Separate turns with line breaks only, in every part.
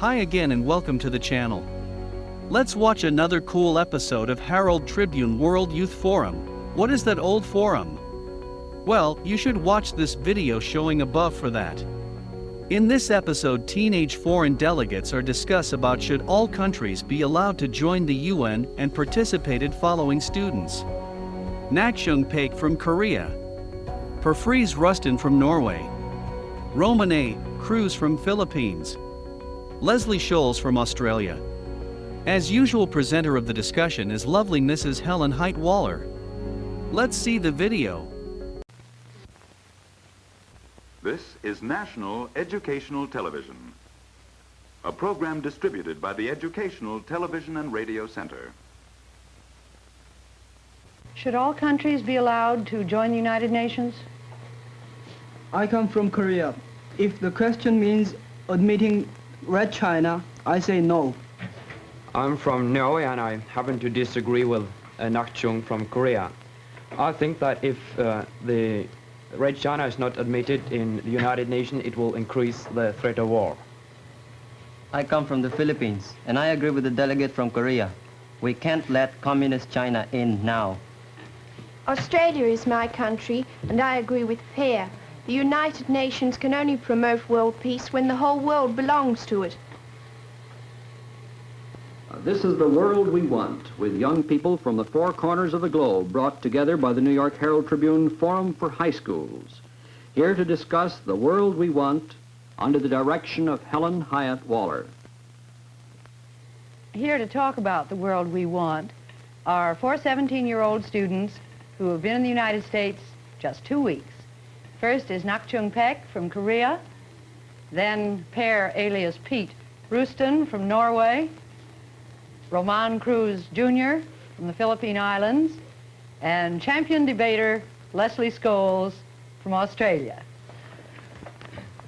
Hi again and welcome to the channel. Let's watch another cool episode of Harold Tribune World Youth Forum. What is that old forum? Well, you should watch this video showing above for that. In this episode, teenage foreign delegates are discuss about should all countries be allowed to join the UN and participated following students. Nakchung PAIK from Korea. Friis RUSTEN from Norway. Romane CRUZ from Philippines. Lesley SCHOLES from Australia. As usual, presenter of the discussion is lovely Mrs. Helen Height-Waller. Let's see the video.
This is National Educational Television, a program distributed by the Educational Television and Radio Center.
Should all countries be allowed to join the United Nations?
I come from Korea. If the question means admitting Red China, I say no.
I'm from Norway and I happen to disagree with Nakchung from Korea. I think that if the Red China is not admitted in the United Nations, it will increase the threat of war.
I come from the Philippines, and I agree with the delegate from Korea. We can't let communist China in now.
Australia is my country, and I agree with Per. The United Nations can only promote world peace when the whole world belongs to it.
This is the world we want, with young people from the four corners of the globe brought together by the New York Herald Tribune Forum for High Schools, here to discuss the world we want under the direction of Helen Height-Waller.
Here to talk about the world we want are four 17-year-old students who have been in the United States just 2 weeks. First is Nakchung PAIK from Korea, then Per alias Pete Rusten from Norway, Roman Cruz Jr. from the Philippine Islands, and champion debater Lesley SCHOLES from Australia.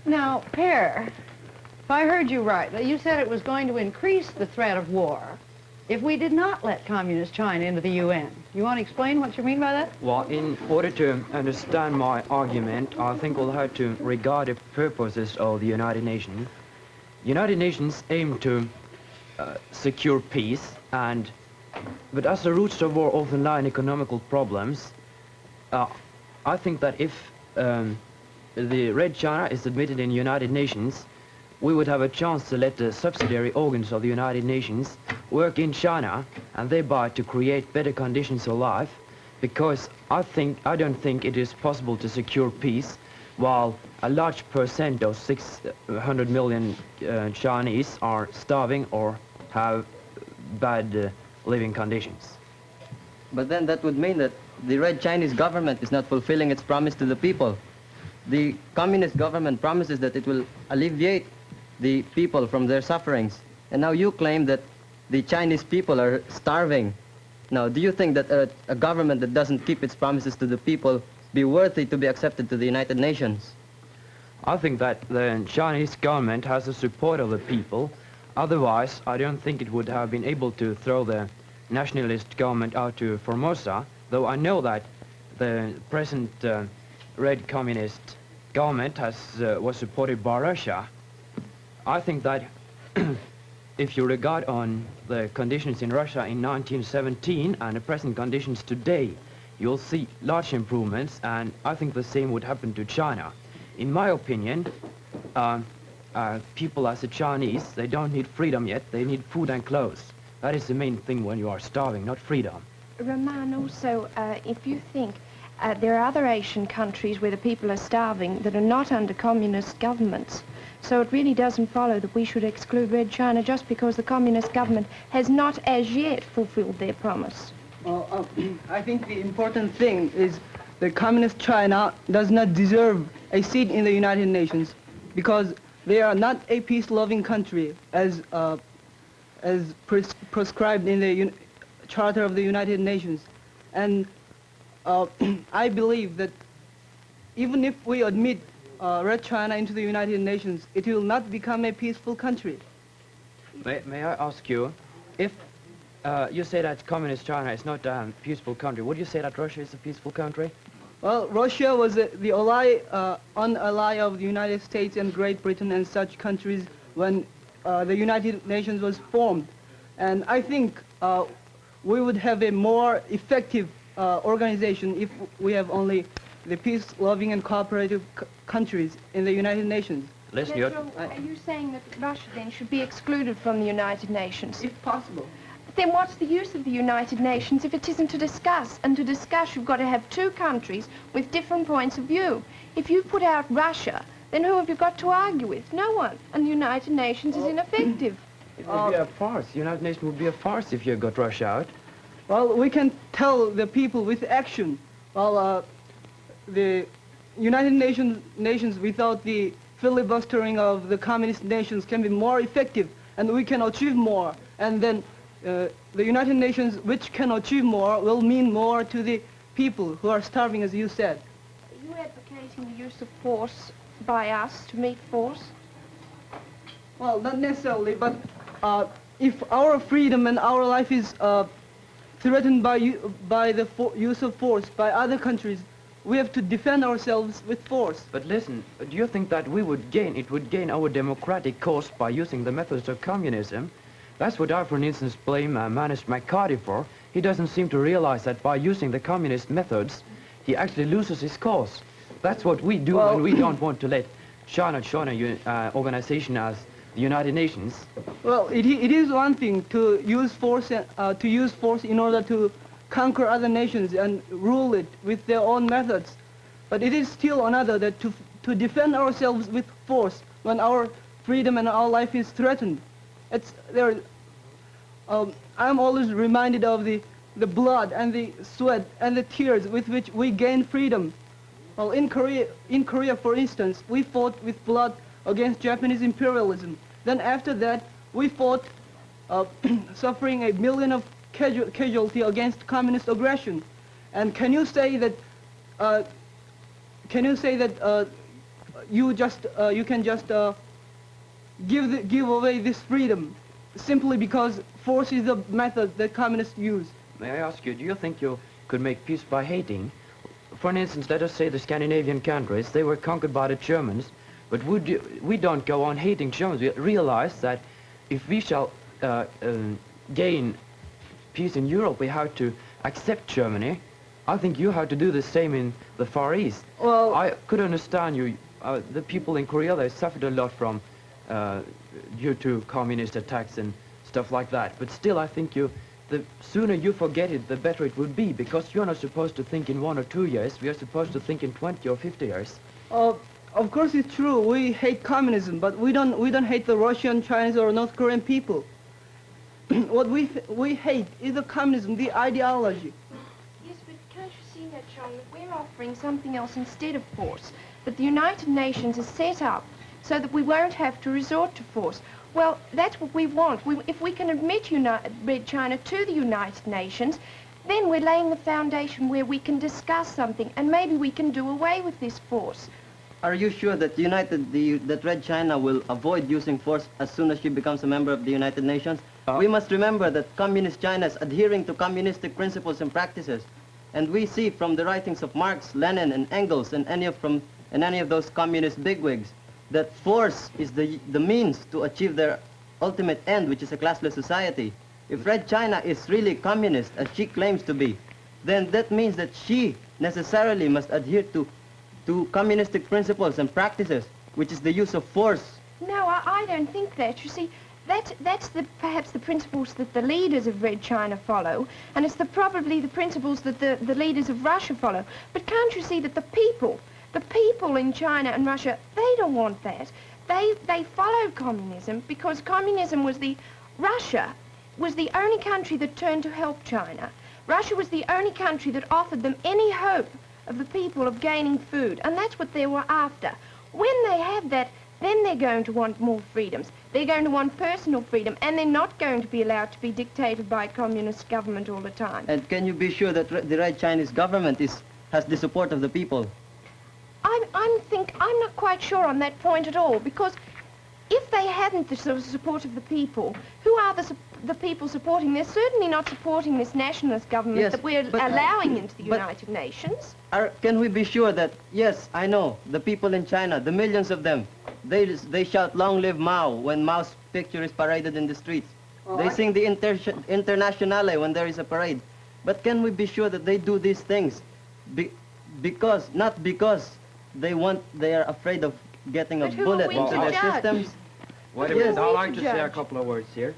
Now, Per, if I heard you right, you said it was going to increase the threat of war if we did not let communist China into the UN. You want to explain what you mean by that?
Well, in order to understand my argument, I think we'll have to regard the purposes of the United Nations. United Nations aim to secure peace, but as the roots of war often lie in economical problems, I think that if the Red China is admitted in the United Nations, we would have a chance to let the subsidiary organs of the United Nations work in China and thereby to create better conditions of life, because I don't think it is possible to secure peace while a large percent of 600 million Chinese are starving or have bad living conditions.
But then that would mean that the Red Chinese government is not fulfilling its promise to the people. The communist government promises that it will alleviate the people from their sufferings. And now you claim that the Chinese people are starving. Now, do you think that a government that doesn't keep its promises to the people be worthy to be accepted to the United Nations?
I think that the Chinese government has the support of the people. Otherwise, I don't think it would have been able to throw the nationalist government out to Formosa, though I know that the present Red Communist government was supported by Russia. I think that if you regard on the conditions in Russia in 1917 and the present conditions today, you'll see large improvements, and I think the same would happen to China. In my opinion, people as the Chinese, they don't need freedom yet, they need food and clothes. That is the main thing when you are starving, not freedom.
Roman, also, if you think there are other Asian countries where the people are starving that are not under communist governments, so it really doesn't follow that we should exclude Red China just because the communist government has not as yet fulfilled their promise.
Well, I think the important thing is that communist China does not deserve a seat in the United Nations because they are not a peace-loving country as prescribed in the Charter of the United Nations. And I believe that even if we admit Red China into the United Nations, it will not become a peaceful country.
May I ask you, if you say that communist China is not a peaceful country, would you say that Russia is a peaceful country?
Well, Russia was the ally of the United States and Great Britain and such countries when the United Nations was formed. And I think we would have a more effective organization if we have only the peace-loving and cooperative countries in the United Nations.
Lesley,
Nakchung, are you saying that Russia then should be excluded from the United Nations?
If possible.
Then what's the use of the United Nations if it isn't to discuss? And to discuss, you've got to have two countries with different points of view. If you put out Russia, then who have you got to argue with? No one. And the United Nations is ineffective.
it would be a farce. The United Nations would be a farce if you got Russia out.
Well, we can tell the people with action. Well, the United Nations without the filibustering of the communist nations can be more effective, and we can achieve more. And then the United Nations, which can achieve more, will mean more to the people who are starving, as you said.
Are you advocating the use of force by us to meet force?
Well, not necessarily, but if our freedom and our life is threatened by the use of force by other countries, we have to defend ourselves with force.
But listen, do you think that it would gain our democratic cause by using the methods of communism? That's what I, for instance, blame Manus McCarthy for. He doesn't seem to realize that by using the communist methods, he actually loses his cause. That's what we do, and we don't want to let China join an organization as the United Nations.
Well, it is one thing to use force in order to conquer other nations and rule it with their own methods. But it is still another that to defend ourselves with force when our freedom and our life is threatened. I'm always reminded of the blood and the sweat and the tears with which we gained freedom. Well, in Korea, for instance, we fought with blood against Japanese imperialism. Then after that, we fought, suffering 1 million of casualty against communist aggression. And can you say that you can just give away this freedom simply because force is the method that communists use?
May I ask you, do you think you could make peace by hating? For instance, let us say the Scandinavian countries, they were conquered by the Germans, but we don't go on hating Germans. We realize that if we shall gain peace in Europe, we have to accept Germany. I think you have to do the same in the Far East.
Well,
I could understand you. The people in Korea, they suffered a lot from due to communist attacks and stuff like that. But still, I think the sooner you forget it, the better it would be, because you're not supposed to think in 1 or 2 years. We are supposed to think in 20 or 50 years.
Of course, it's true. We hate communism, but we don't hate the Russian, Chinese, or North Korean people. What we hate is the communism, the ideology.
Yes, but can't you see that, John, that we're offering something else instead of force? That the United Nations is set up so that we won't have to resort to force. Well, that's what we want. If we can admit Red China to the United Nations, then we're laying the foundation where we can discuss something, and maybe we can do away with this force.
Are you sure that that Red China will avoid using force as soon as she becomes a member of the United Nations? We must remember that Communist China is adhering to communistic principles and practices. And we see from the writings of Marx, Lenin, and Engels, and any of those communist bigwigs, that force is the means to achieve their ultimate end, which is a classless society. If Red China is really communist, as she claims to be, then that means that she necessarily must adhere to communistic principles and practices, which is the use of force.
No, I don't think that. You see, that's perhaps the principles that the leaders of Red China follow, and it's probably the principles that the leaders of Russia follow. But can't you see that the people in China and Russia, they don't want that. They follow communism because Russia was the only country that turned to help China. Russia was the only country that offered them any hope of the people of gaining food, and that's what they were after. When they have that, then they're going to want more freedoms. They're going to want personal freedom, and they're not going to be allowed to be dictated by a communist government all the time.
And can you be sure that the Red Chinese government has the support of the people?
I'm not quite sure on that point at all, because if they hadn't the support of the people, who are the the people supporting, they're certainly not supporting this nationalist government
Yes,
that we're
but-
allowing into the
but-
United Nations.
Can we be sure that, yes, I know, the people in China, the millions of them, they shout "Long live Mao" when Mao's picture is paraded in the streets. They sing the Internationale when there is a parade. But can we be sure that they do these things not because they are afraid of getting a
But who are
bullet
we
into
to
their
judge?
systems?
Wait a
Who
minute,
are
I'd
we
like
to
to say a
judge?
couple of words here.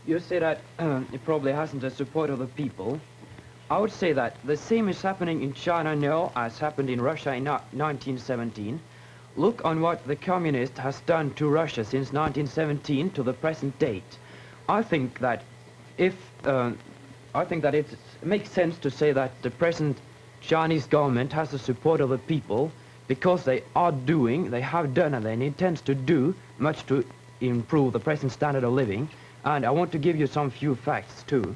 You say that it probably hasn't the support of the people. I would say that the same is happening in China now as happened in Russia in 1917. Look on what the communist has done to Russia since 1917 to the present date. I think that it makes sense to say that the present Chinese government has the support of the people because they have done, and they intend to do much to improve the present standard of living. And I want to give you some few facts too.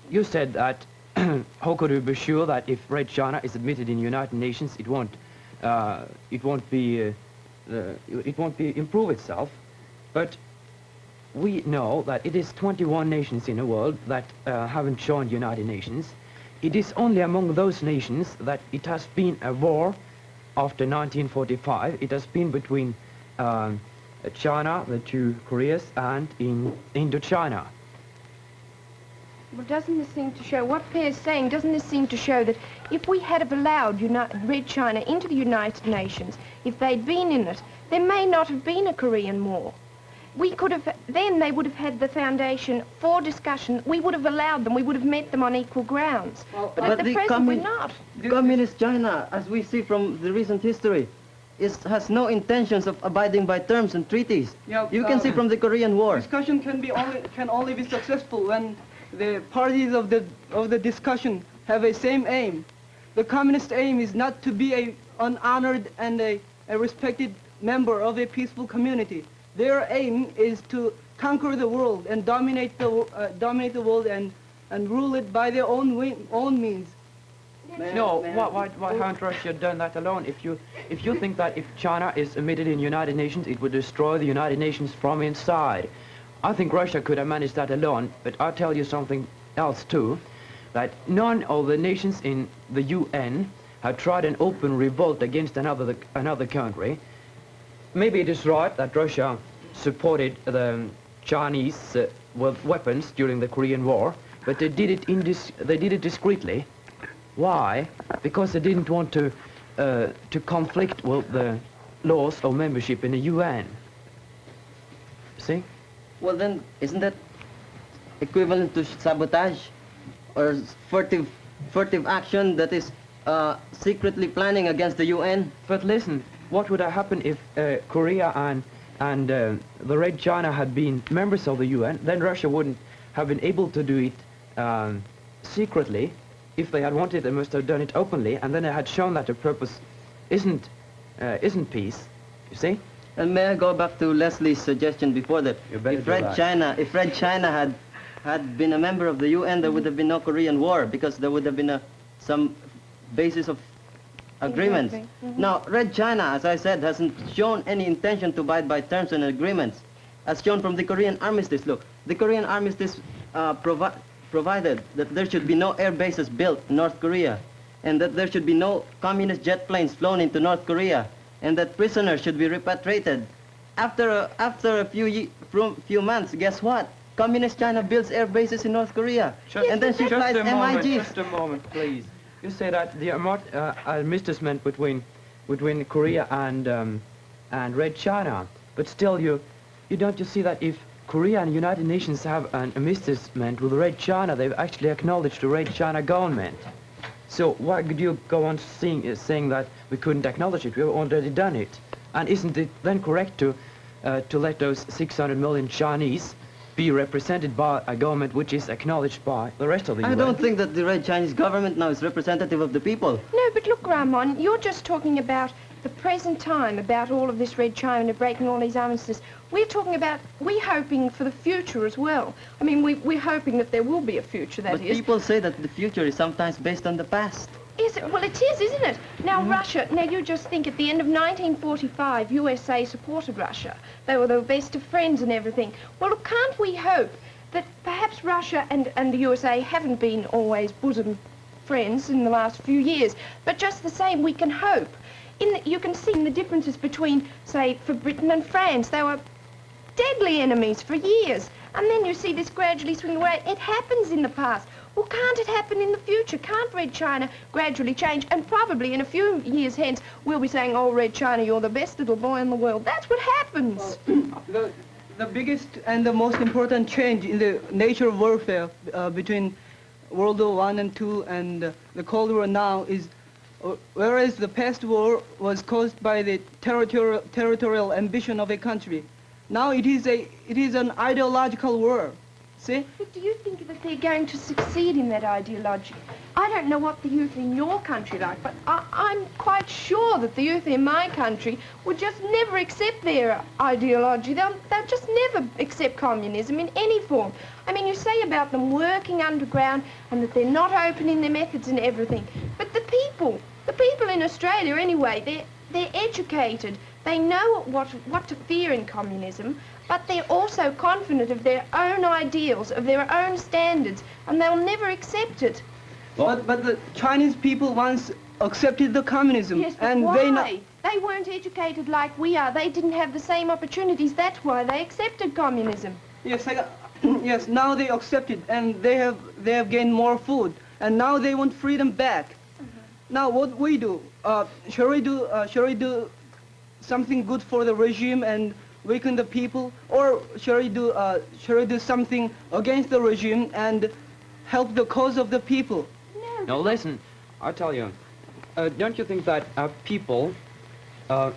You said that how could we be sure that if Red China is admitted in the United Nations, it won't improve itself? But we know that it is 21 nations in the world that haven't joined the United Nations. It is only among those nations that it has been a war after 1945. It has been between China, the two Koreas, and in Indochina.
Well, doesn't this seem to show, what Pierre's saying, doesn't this seem to show that if we had have allowed Red China into the United Nations, if they'd been in it, there may not have been a Korean War. We could have, then they would have had the foundation for discussion. We would have allowed them, we would have met them on equal grounds. But at the present, we're not.
Communist China, as we see from the recent history, has no intentions of abiding by terms and treaties.
Yeah,
you can see from the Korean War.
Discussion can only be successful when the parties of the discussion have a same aim. The communist aim is not to be an honored and a respected member of a peaceful community. Their aim is to conquer the world and dominate the world and rule it by their own means.
No, why haven't Russia done that alone? If you think that if China is admitted in the United Nations, it would destroy the United Nations from inside, I think Russia could have managed that alone. But I'll tell you something else too, that none of the nations in the UN have tried an open revolt against another country. Maybe it is right that Russia supported the Chinese with weapons during the Korean War, but they did it discreetly. Why? Because they didn't want to conflict with the laws of membership in the UN. See?
Well then, isn't that equivalent to sabotage or furtive action that is secretly planning against the UN?
But listen, what would have happened if Korea and the Red China had been members of the UN? Then Russia wouldn't have been able to do it secretly. If they had wanted, they must have done it openly, and then they had shown that the purpose isn't peace. You see?
And may I go back to Lesley's suggestion before that? If Red China had been a member of the UN, there would have been no Korean War because there would have been some basis of agreements.
Exactly. Mm-hmm.
Now, Red China, as I said, hasn't shown any intention to abide by terms and agreements, as shown from the Korean armistice. Look, the Korean armistice provided that there should be no air bases built in North Korea, and that there should be no communist jet planes flown into North Korea, and that prisoners should be repatriated. After a few months, guess what? Communist China builds air bases in North Korea, and then she flies MiGs.
Just a moment, please. You say that the armistice meant between Korea and Red China, but still you see that if Korea and the United Nations have an armistice with Red China, they've actually acknowledged the Red China government. So why could you go on saying that we couldn't acknowledge it? We've already done it. And isn't it then correct to let those 600 million Chinese be represented by a government which is acknowledged by the rest of the UN?
I don't think that the Red Chinese government now is representative of the people.
No, but look, Ramon, you're just talking about the present time, about all of this Red China breaking all these armistices. We're talking about, we're hoping for the future as well. I mean, we're hoping that there will be a future, that is.
But people say that the future is sometimes based on the past.
Yes, well, it is, isn't it? Now, Russia, now you just think at the end of 1945, USA supported Russia. They were the best of friends and everything. Well, look, can't we hope that perhaps Russia and the USA haven't been always bosom friends in the last few years, but just the same, we can hope. You can see the differences between, say, for Britain and France. They were deadly enemies for years. And then you see this gradually swing away. It happens in the past. Well, can't it happen in the future? Can't Red China gradually change? And probably in a few years hence, we'll be saying, oh, Red China, you're the best little boy in the world. That's what happens.
The biggest and the most important change in the nature of warfare between World War I and II and the Cold War now is, whereas the past war was caused by the territorial ambition of a country, now it is an ideological war. See?
But do you think that they're going to succeed in that ideology? I don't know what the youth in your country like, but I'm quite sure that the youth in my country would just never accept their ideology. They'll just never accept communism in any form. I mean, you say about them working underground and that they're not open in their methods and everything. But the people in Australia anyway, they're educated. They know what to fear in communism, but they're also confident of their own ideals, of their own standards, and they'll never accept it.
But the Chinese people once accepted the communism.
Yes, but
and
why? They weren't educated like we are. They didn't have the same opportunities. That's why they accepted communism.
Yes, yes. Now they accept it, and they have gained more food, and now they want freedom back. Now what we do? Shall we do something good for the regime and weaken the people, or shall we do something against the regime and help the cause of the people?
No, listen, I'll tell you. Don't you think that people, the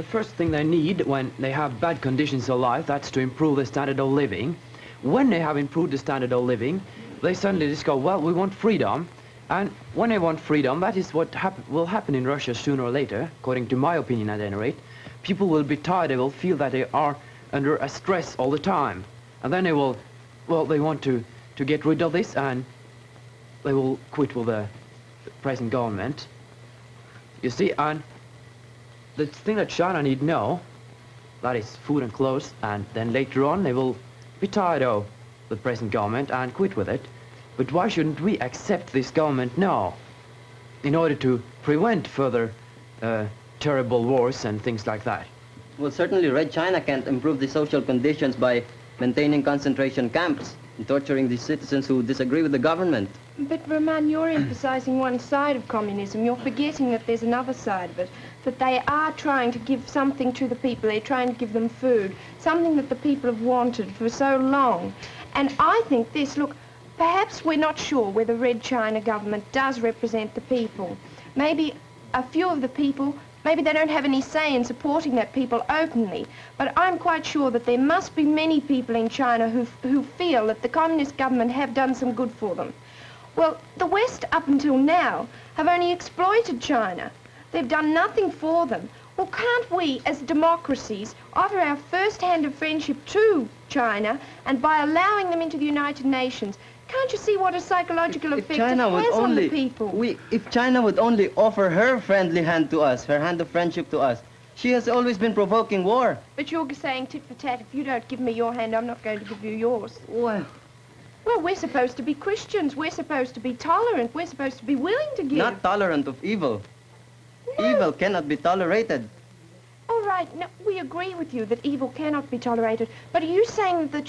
first thing they need when they have bad conditions of life, that's to improve the standard of living. When they have improved the standard of living, they suddenly just go, well, we want freedom. And when they want freedom, that is what will happen in Russia sooner or later, according to my opinion at any rate. People will be tired, they will feel that they are under a stress all the time. And then they will, well, they want to get rid of this, and they will quit with the present government. You see, and the thing that China need know, that is food and clothes, and then later on they will be tired of the present government and quit with it. But why shouldn't we accept this government now in order to prevent further terrible wars and things like that?
Well, certainly Red China can't improve the social conditions by maintaining concentration camps and torturing the citizens who disagree with the government.
But, Roman, you're emphasizing one side of communism. You're forgetting that there's another side of it, that they are trying to give something to the people. They're trying to give them food, something that the people have wanted for so long. And I think this, look, perhaps we're not sure whether Red China government does represent the people. Maybe a few of the people, maybe they don't have any say in supporting that people openly, but I'm quite sure that there must be many people in China who feel that the communist government have done some good for them. Well, the West up until now have only exploited China. They've done nothing for them. Well, can't we, as democracies, offer our first hand of friendship to China, and by allowing them into the United Nations, can't you see what a psychological effect it has on the people?
If China would only offer her friendly hand to us, her hand of friendship to us, she has always been provoking war.
But you're saying tit for tat, if you don't give me your hand, I'm not going to give you yours.
Well,
we're supposed to be Christians. We're supposed to be tolerant. We're supposed to be willing to give.
Not tolerant of evil.
No.
Evil cannot be tolerated.
All right, no, we agree with you that evil cannot be tolerated, but are you saying that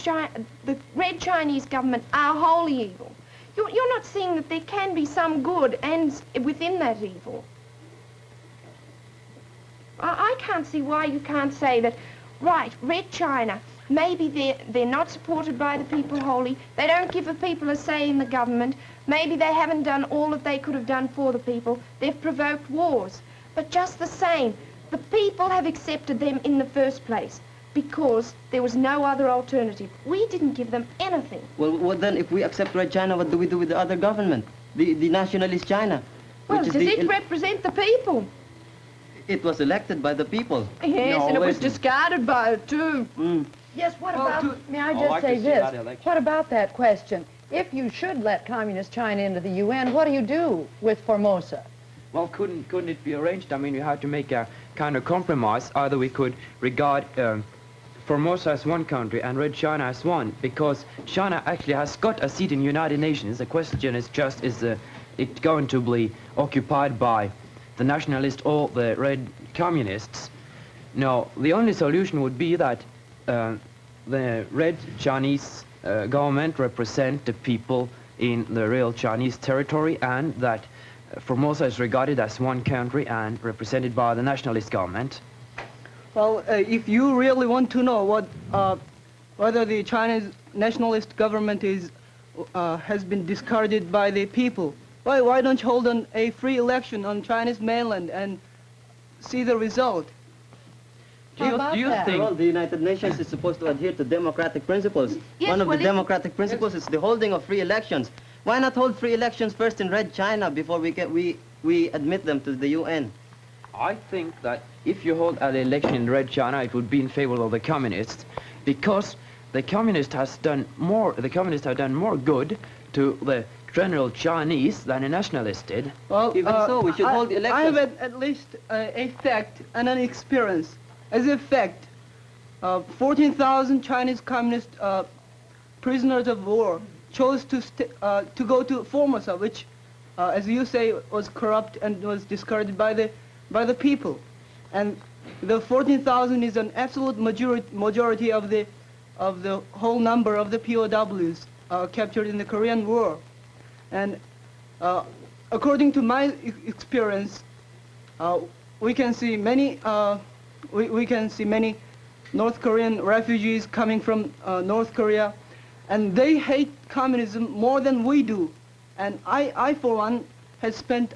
the Red Chinese government are wholly evil? You're not seeing that there can be some good and within that evil. I can't see why you can't say that, right, Red China, maybe they're not supported by the people wholly, they don't give the people a say in the government, maybe they haven't done all that they could have done for the people, they've provoked wars, but just the same, the people have accepted them in the first place because there was no other alternative. We didn't give them anything.
Well, then, if we accept Red China, what do we do with the other government? The nationalist China?
Well, does it represent the people?
It was elected by the people.
Yes,
no,
and it was discarded by it, too.
Yes, what about, may I just say this? What about that question? If you should let Communist China into the UN, what do you do with Formosa?
Well, couldn't it be arranged? I mean, you have to make a kind of compromise. Either we could regard Formosa as one country and Red China as one, because China actually has got a seat in the United Nations. The question is just, is it going to be occupied by the nationalists or the Red Communists? No, the only solution would be that the Red Chinese government represent the people in the real Chinese territory, and that Formosa is regarded as one country and represented by the nationalist government.
Well, if you really want to know whether the Chinese nationalist government has been discarded by the people, why don't you hold a free election on Chinese mainland and see the result?
Do you think...
Well, the United Nations is supposed to adhere to democratic principles.
Yes,
One of
well,
the democratic principles is the holding of free elections. Why not hold free elections first in Red China before we admit them to the UN?
I think that if you hold an election in Red China, it would be in favor of the communists, because the communists have done more good to the general Chinese than the nationalists did.
Well,
Even so, we should hold the elections.
I have at least a fact and an experience. As a fact, 14,000 Chinese communist prisoners of war chose to go to Formosa, which, as you say, was corrupt and was discarded by the people. And the 14,000 is an absolute majority of the whole number of the POWs captured in the Korean War. And according to my experience, we can see many North Korean refugees coming from North Korea, and they hate communism more than we do. And I for one, has spent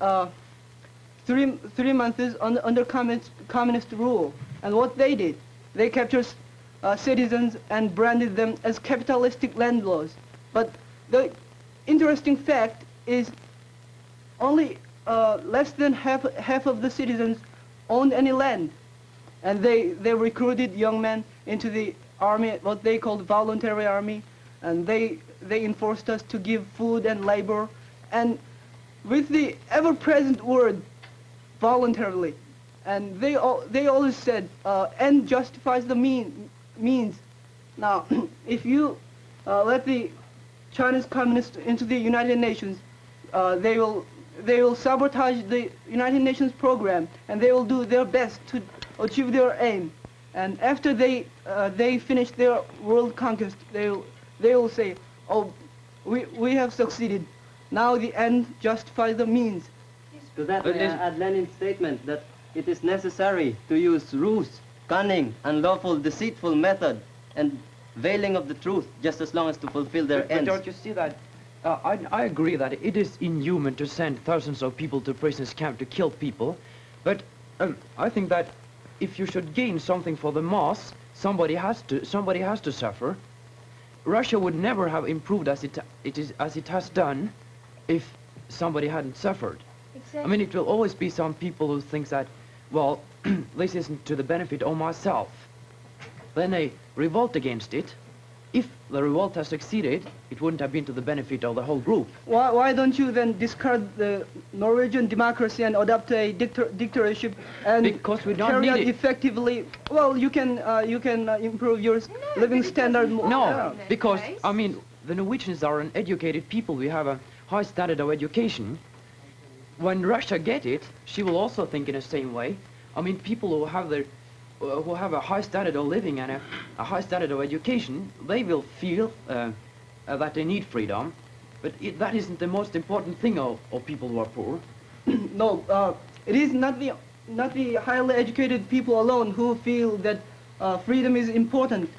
3 months under communist rule. And what they did, they captured citizens and branded them as capitalistic landlords. But the interesting fact is only less than half of the citizens owned any land. And they recruited young men into the army, what they called voluntary army, and they enforced us to give food and labor, and with the ever-present word voluntarily. And they always said, end justifies the means. Now, if you let the Chinese communists into the United Nations, they will sabotage the United Nations program, and they will do their best to achieve their aim. And after they finish their world conquest, they will say, oh, we have succeeded. Now the end justifies the means.
To that, I add Lenin's statement that it is necessary to use ruse, cunning, unlawful, deceitful method, and veiling of the truth, just as long as to fulfill their ends.
But don't you see that? I agree that it is inhuman to send thousands of people to prisoners camp to kill people, but I think that if you should gain something for the mass, somebody has to suffer. Russia would never have improved as it has done if somebody hadn't suffered.
Exactly.
I mean, it will always be some people who think that, well, this isn't to the benefit of myself. Then they revolt against it. If the revolt has succeeded, it wouldn't have been to the benefit of the whole group.
Why don't you then discard the Norwegian democracy and adopt a dictatorship and
Because we don't
carry
need
out
it.
effectively? Well, you can improve your living standard more.
No,
in that
because,
case.
I mean, the Norwegians are an educated people. We have a high standard of education. When Russia gets it, she will also think in the same way. I mean, people who have a high standard of living and a high standard of education, they will feel that they need freedom. But that isn't the most important thing of people who are poor.
No, it is not the highly educated people alone who feel that freedom is important.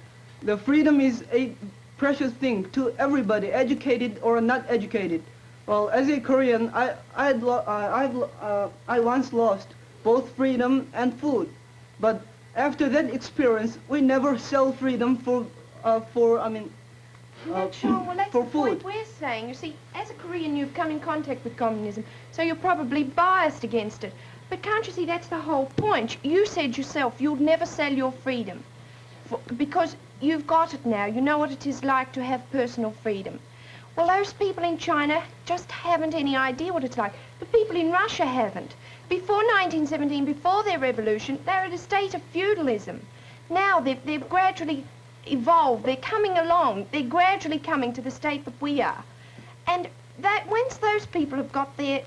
The freedom is a precious thing to everybody, educated or not educated. Well, as a Korean, I once lost both freedom and food, but after that experience, we never sell freedom for
Not sure. Well, that's
for
the
food.
point we're saying. You see, as a Korean, you've come in contact with communism, so you're probably biased against it. But can't you see that's the whole point? You said yourself you'd never sell your freedom because you've got it now. You know what it is like to have personal freedom. Well, those people in China just haven't any idea what it's like. The people in Russia haven't. Before 1917, before their revolution, they were in a state of feudalism. Now they've gradually evolved. They're coming along. They're gradually coming to the state that we are. And that once those people have got the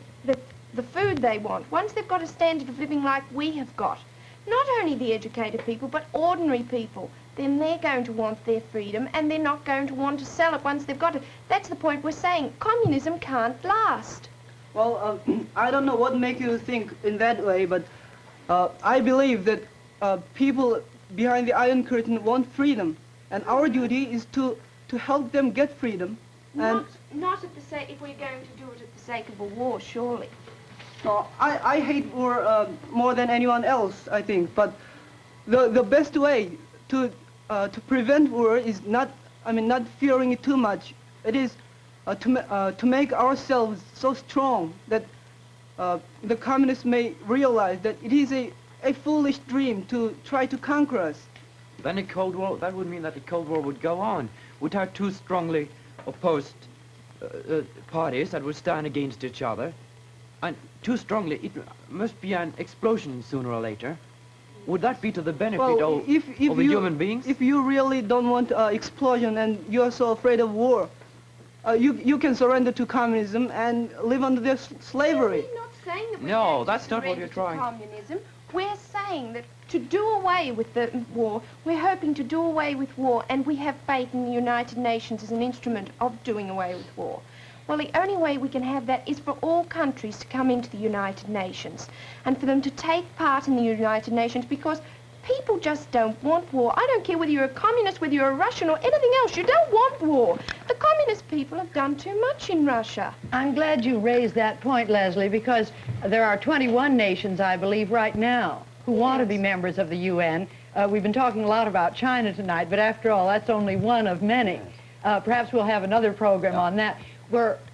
food they want, once they've got a standard of living like we have got, not only the educated people, but ordinary people, then they're going to want their freedom and they're not going to want to sell it once they've got it. That's the point we're saying. Communism can't last.
Well, I don't know what makes you think in that way, but I believe that people behind the Iron Curtain want freedom, and our duty is to help them get freedom.
Not at the sake, if we're going to do it at the sake of a war, surely.
No, I hate war more than anyone else, I think, but the best way to prevent war is not fearing it too much. It is to make ourselves so strong that the communists may realize that it is a foolish dream to try to conquer us.
Then a Cold War, that would mean that the Cold War would go on without two strongly opposed parties that would stand against each other. And too strongly, it must be an explosion sooner or later. Would that be to the benefit of the human beings?
If you really don't want explosion and you're so afraid of war, you can surrender to communism and live under their slavery.
We're not saying that
No, that's not what you're trying.
Communism. We're saying that to do away with the war, we're hoping to do away with war, and we have faith in the United Nations as an instrument of doing away with war. Well, the only way we can have that is for all countries to come into the United Nations and for them to take part in the United Nations, because people just don't want war. I don't care whether you're a communist, whether you're a Russian or anything else. You don't want war. The communist people have done too much in Russia.
I'm glad you raised that point, Lesley, because there are 21 nations, I believe, right now who want to be members of the UN. We've been talking a lot about China tonight, but after all, that's only one of many. Perhaps we'll have another program on that.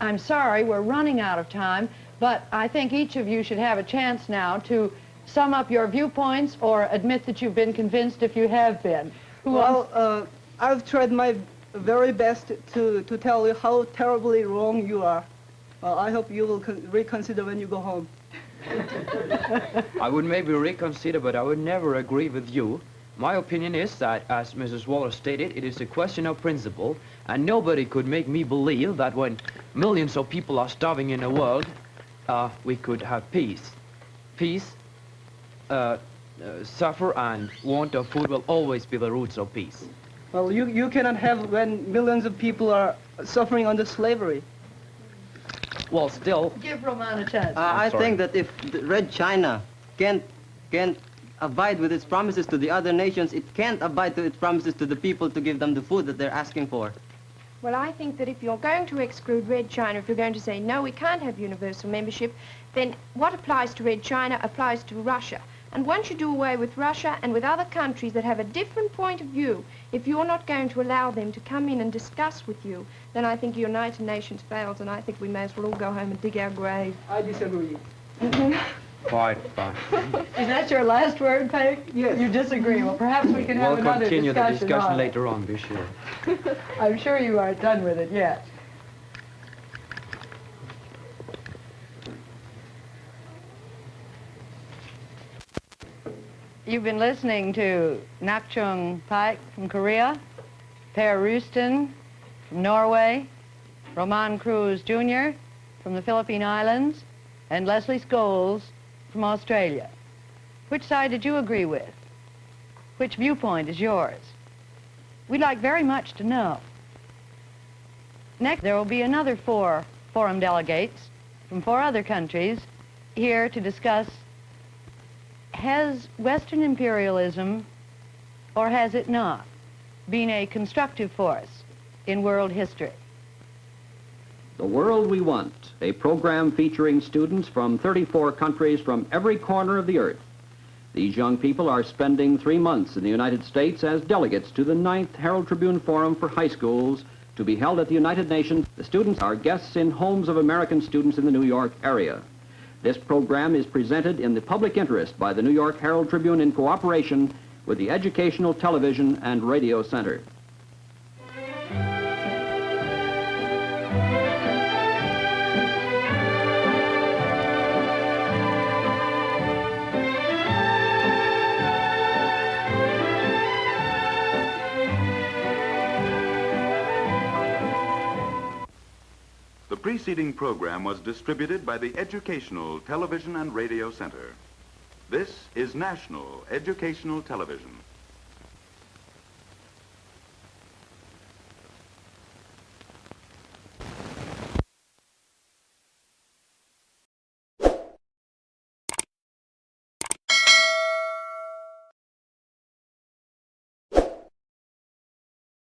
I'm sorry, we're running out of time, but I think each of you should have a chance now to sum up your viewpoints or admit that you've been convinced if you have been.
I've tried my very best to tell you how terribly wrong you are. I hope you will reconsider when you go home.
I would maybe reconsider, but I would never agree with you. My opinion is that, as Mrs. Waller stated, it is a question of principle, and nobody could make me believe that when millions of people are starving in the world, we could have peace. Peace, suffer and want of food will always be the roots of peace.
Well, you cannot have when millions of people are suffering under slavery.
Well, still...
Give Roman a chance.
I think that if Red China can't abide with its promises to the other nations, it can't abide to its promises to the people to give them the food that they're asking for.
Well, I think that if you're going to exclude Red China, if you're going to say, no, we can't have universal membership, then what applies to Red China applies to Russia. And once you do away with Russia and with other countries that have a different point of view, if you're not going to allow them to come in and discuss with you, then I think the United Nations fails, and I think we may as well all go home and dig our grave.
I disagree.
Fine.
Is that your last word, Paik?
Yes.
You disagree. Well, perhaps we can have another discussion.
We'll continue the discussion
on it.
later on, be sure.
I'm sure you aren't done with it yet. You've been listening to Nakchung PAIK from Korea, Friis RUSTEN from Norway, Roman CRUZ Jr. from the Philippine Islands, and Lesley SCHOLES from Australia. Which side did you agree with? Which viewpoint is yours? We'd like very much to know. Next, there will be another 4 forum delegates from 4 other countries here to discuss, has Western imperialism, or has it not, been a constructive force in world history?
The World We Want, a program featuring students from 34 countries from every corner of the earth. These young people are spending 3 months in the United States as delegates to the 9th Harold Tribune Forum for High Schools to be held at the United Nations. The students are guests in homes of American students in the New York area. This program is presented in the public interest by the New York Herald Tribune in cooperation with the Educational Television and Radio Center.
preceding program was distributed by the Educational Television and Radio Center. This is National Educational Television.